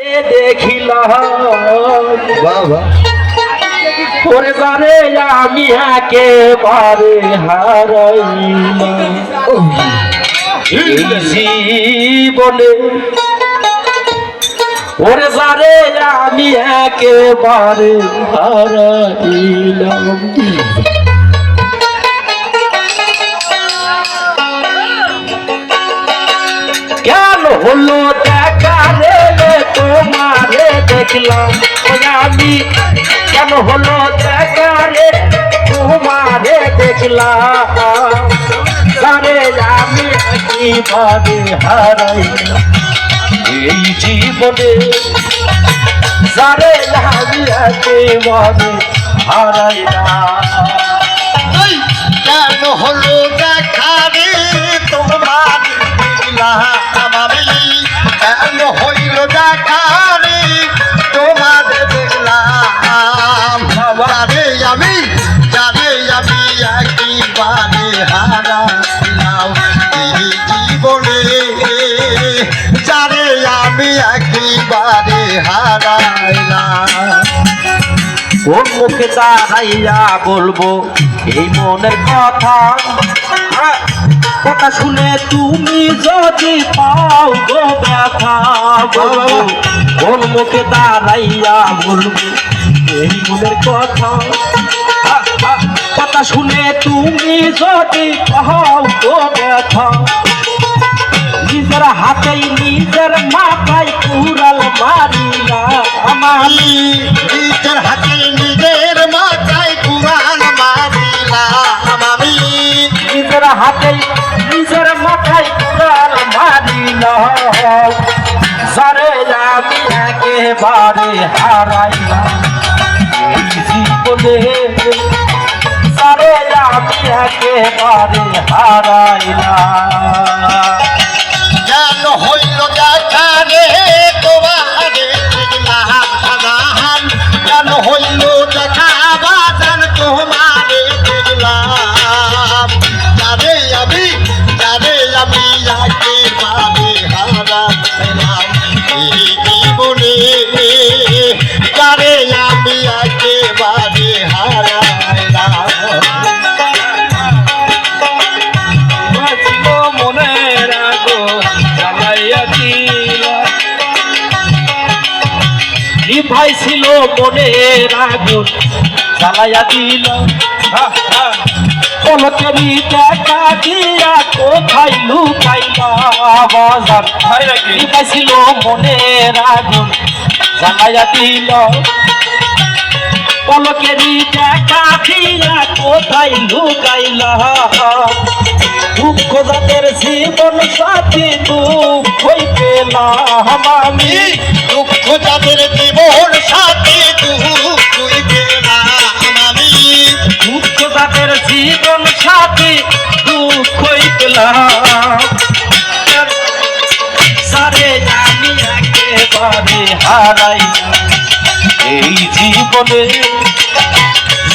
দেখিলাম বাবা ওরে বারে আমি একেবারে হারাইলাম এই জীবনে ওরে বারে আমি একেবারে হারাইলাম কেন হলো দেখা রে তোমারে দেখলাম আমি কেন হলো দেখা রে তোমারে দেখলাম আরে আমি একেবারে হারাইলাম এই জীবনে যারে আমি একেবারে হারাইলাম কেন হলো দেখা রে তোমার আমি কেন হইল দেখা রে তোমার দেখলাম জানে আমি একেবারে হারাইলাম এই জীবনে জানে আমি একেবারে হারাইলাম কোন মুখে দাঁড়াইয়া বলবো এই মনের কথা কথা শুনে তুমি যদি পাও গো ব্যথা বলবো কোন মুখে দাঁড়াইয়া বলবো এই মনের কথা কথা শুনে তুমি যদি পাও গো ব্যথা নিজের হাতেই নিজের মাথায় কুড়াল মারিলা আমি নিজের হাতে নিজের মাথায় কুড়াল মারিলাম আমি নিজের হাতেই নিজের মাথায় কুড়াল মারিলাম যারে আমি একেবারে হারাইলাম এই জীবনে যারে আমি একেবারে হারাইলাম কেন হইল দেখা রে তোমারে দেখলাম কেন হইল দেখা বাজান তোমারে দেখলাম জানে আমি একেবারে হারাইলাম এই জীবনে জানে আমি একেবারে হারাইলাম মনের আগুন জ্বালাইয়া দিল ভাই ছিল মনের আগুন জ্বালাইয়া দিল পলকেরই দেখা দিয়া কোথায় লুকাইলা বাজার ভাই ছিল মনের আগুন জ্বালাইয়া দিল পলকেরই দেখা দিয়া কোথায় লুকাইলা দুঃখ যাদের জীবন সাথী দুঃখই পেলাম আমি দুঃখ যাদের জীবন সাথী দুঃখই পেলাম আমি দুঃখ যাদের জীবন সাথী দুঃখই পেলাম সারে আমি একেবারে হারাইলাম এই জীবনে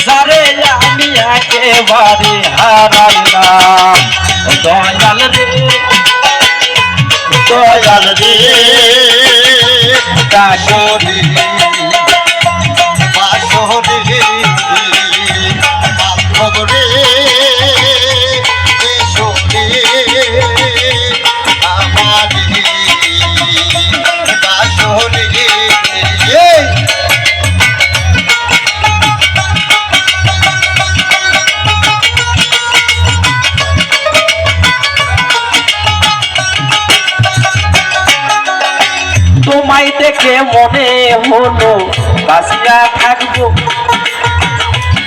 সারে আমি একেবারে হারাইলাম দয়াল রে কাশরে বাসরে বান্ধবরে এসরে আমারে বাসরে তোমায় দেখে মনে হলো বাসিয়া থাকবো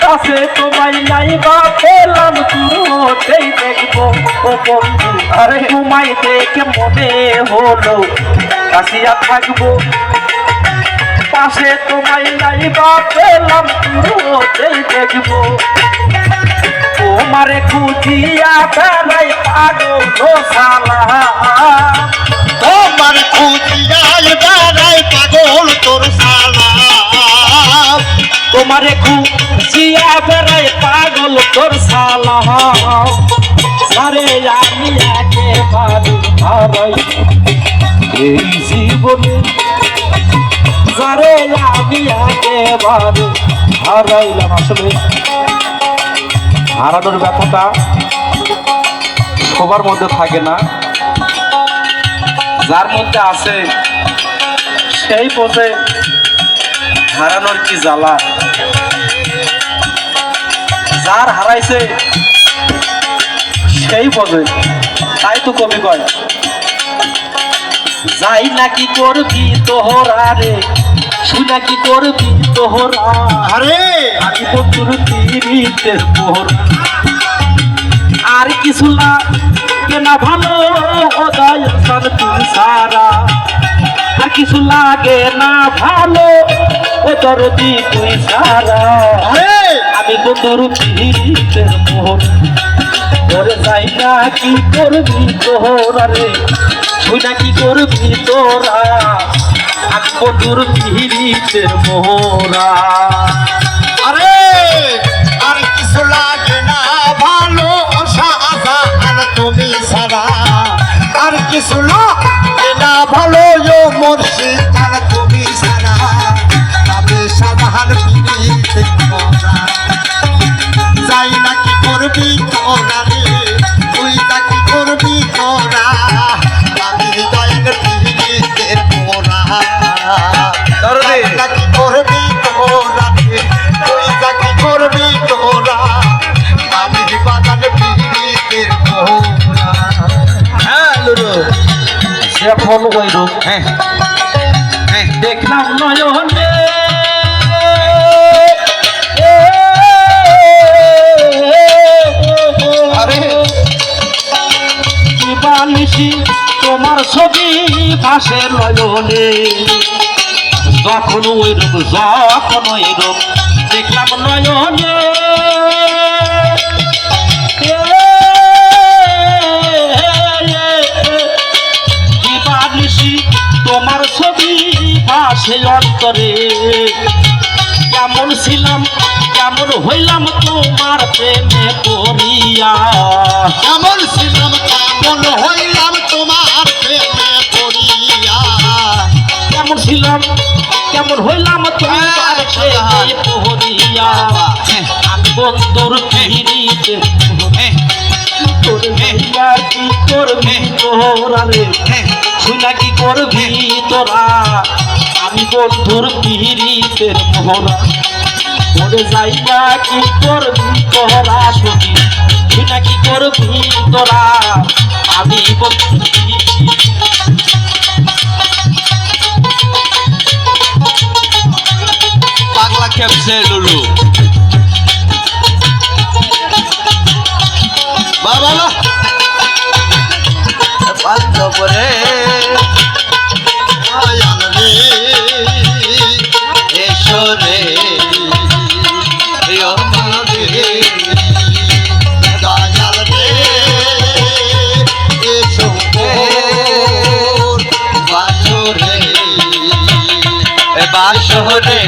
কাছে তোমায় নাই বা পেলাম তুই দেখবো ও বন্ধু আরে তোমায় দেখে মনে হলো বাসিয়া থাকবো পাশে তোমায় নাই বা পেলাম তুই দেখবো তোমারে খুঁজিয়া বেড়াই পাগল সালা তোমার খুঁজিয়ায় বেড়াই পাগল তোর সালা তোমারে খুঁজিয়া বেড়াই পাগল তোর সালা সারে আমি একেবারে হারাই এই জীবনে যারে আমি একেবারে হারাইলাম। আসলে হারানোর ব্যথাটা সবার মধ্যে থাকে না, যার মধ্যে আছে সেই বোঝে হারানোর কি জ্বালা। যার হারাইছে সেই বোঝে। তাই তো কবি কয়, যাই নাকি করবি তোহরা রে, শুই নাকি করবি তোহরা, আরে আমি বন্ধুর তিরিতের পোহরা। আর কিছু লাগে না ভালো ও দয়াল তুই সারা, আর কিছু লাগে না ভালো ও দরদি তুই সারা। আরে আমি বন্ধুর তিরিতের পোহরা, ওরে যাই না কি করবি তোহরা রে, শুই নাকি করবি তোরা, আমি বন্ধুর তিরিতের মোহরা। আরে আর কিছু লাগে না ভালো সাদা আর তুমি সারা, আর কিছু লাগে না ভালো ও মুর্শিদ আর তুমি সারা, তবে সাধার পিড়িতে তোরা যাই নাকি করবি তোরা রে, তুই নাকি করবি তোরা, আমি দয়াল পিড়িতে তোরা দরদে। নাকি করবি তোরা রে, তুই নাকি করবি তোরা, আমি বাজান পিড়িতে তোরা। হ্যাঁ লুরু, যখন ওই রূপ দেখলাম নয়নে, আরে বানিসি তোমার ছবি ভাসে নয়নে, যখন ওই রূপ দেখলাম নয়নে, বানিসি তোমার ছবি ভাসে অন্তরে, কেমন ছিলাম কেমন হইলাম তোমার প্রেমে পড়িয়া, কেমন ছিলাম কেমন হইলাম তোমার প্রেমে পড়িয়া, কেমন ছিলাম কেমন হইলাম তোমার প্রেমে পড়িয়া, আমি বন্ধুর পিড়িতে তোরে হইয়া কি করবি তোরা রে, শুনা কি করবি তোরা, আমি বন্ধুর পিড়িতের মোহরা। ওরে যাই না কি করবি তোরা শুনি, শুনা কি করবি তোরা, আমি বন্ধুর পাগলা খেপছে লুলু বাবা বান্ধবরে দয়াল রে এসো রে প্রিয় রে দয়াল রে এসো মোর বাসরে বাসরে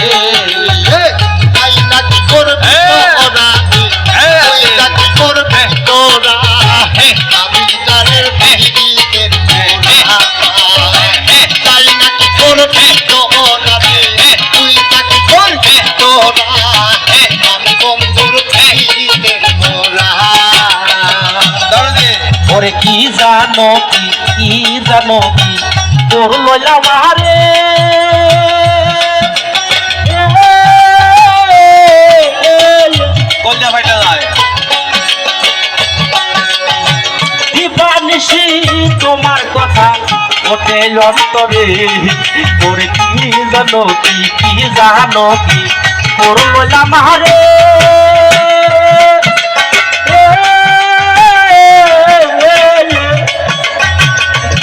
তাই নাকি করবি তোরা, তুই নাকি করবি তোরা, আমি তারের পিড়িতে তোরা, তাই নাকি করবি তোরা রে, তুই নাকি করবি তোরা, আমি বন্ধুর পিড়িতে তোরা। ওরে কি জানো কি জানো কি করলো আমারে, কলজা ফাইটা যায় দিবানিসি তোমার কথা ওঠে অন্তরে, ওরে কি জানো কি জানো কি করলো আমারে,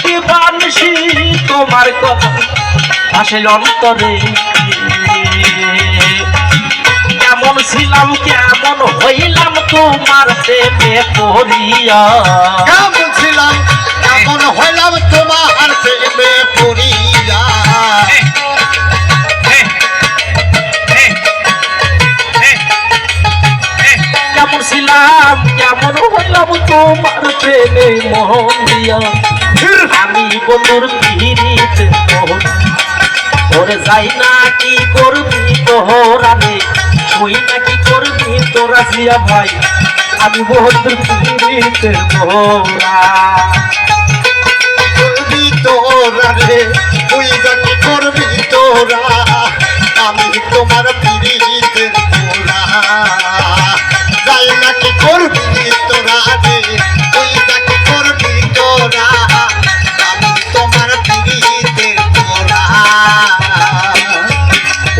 দিবানিসি তোমার কথা আসে অন্তরে, কেমন ছিলাম কেমন হইলাম তোমার প্রেমে পড়িয়া, কেমন ছিলাম কেমন হইলাম তোমার প্রেমে পড়িয়া, কেমন ছিলাম কেমন হইলাম তোমার প্রেমে মোহন দিয়া, আমি বন্ধুর পিড়িতে মোহন। ওরে যাই না কি করবি তোরা রে তুই না কি করবি তোরা জিয়া ভাই আমি বন্ধুর পিড়িতে মোরা করবি তোরা রে তুই যাকে করবি তোরা আমি তোমার পিড়িতের তোরা যাই নাকি করবি তোরা রে তুই যাকে করবি তোরা আমি তোমার পিড়িতের তোরা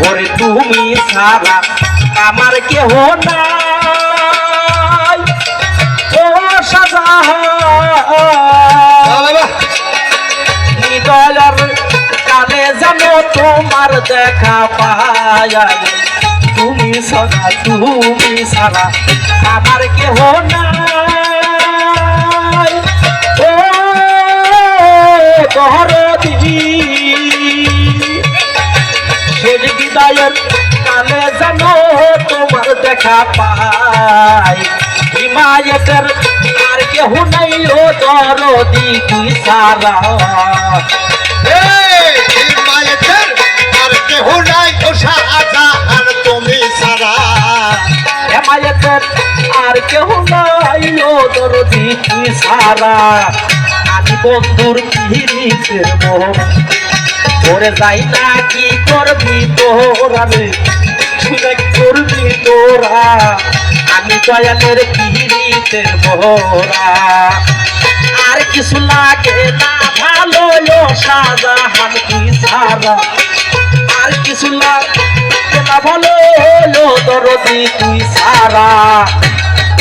ওরে তুমি সারা আমার কেহ নাই ও শাহজাহান হৃদয়ের কালে যেন তোমার দেখা পায় তুমি সারা আমার কেহ নাই ও দরদি শেষ বিদায়ের কালে যেন তোমার দেখা পাই হিমায়তের আর কেহ নাই ও দরদি তুই সারা মায়ের আর কেহ নাই ও শাহজাহান তুমি সারা হেমায়তের আর কেহ নাই ও দরদি তুই সারা আমি বন্ধুর পিড়িতের মোহ ওরে যাই না কি করবি তোরা রে তুই না কি করবি তোরা আমি দয়ালের পিড়িতের মোহরা আর কিছু লাগে না ভালো ও শাহজাহান তুই সারা আর কিছু লাগে না ভালো ও দরদি তুই সারা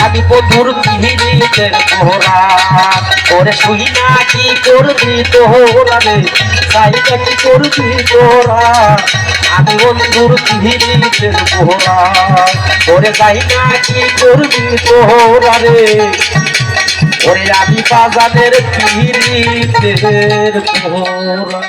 আমি বন্ধুর পিড়িতের মোহরা ওরে শুই না কি করবি তোরা রে যাই না কি করবি তোরা আমি বন্ধুর পিড়িতের মোহরা ওরে যাই না কি করবি তোরা রে ওরে আমি বাজানের পিড়িতের মোহরা।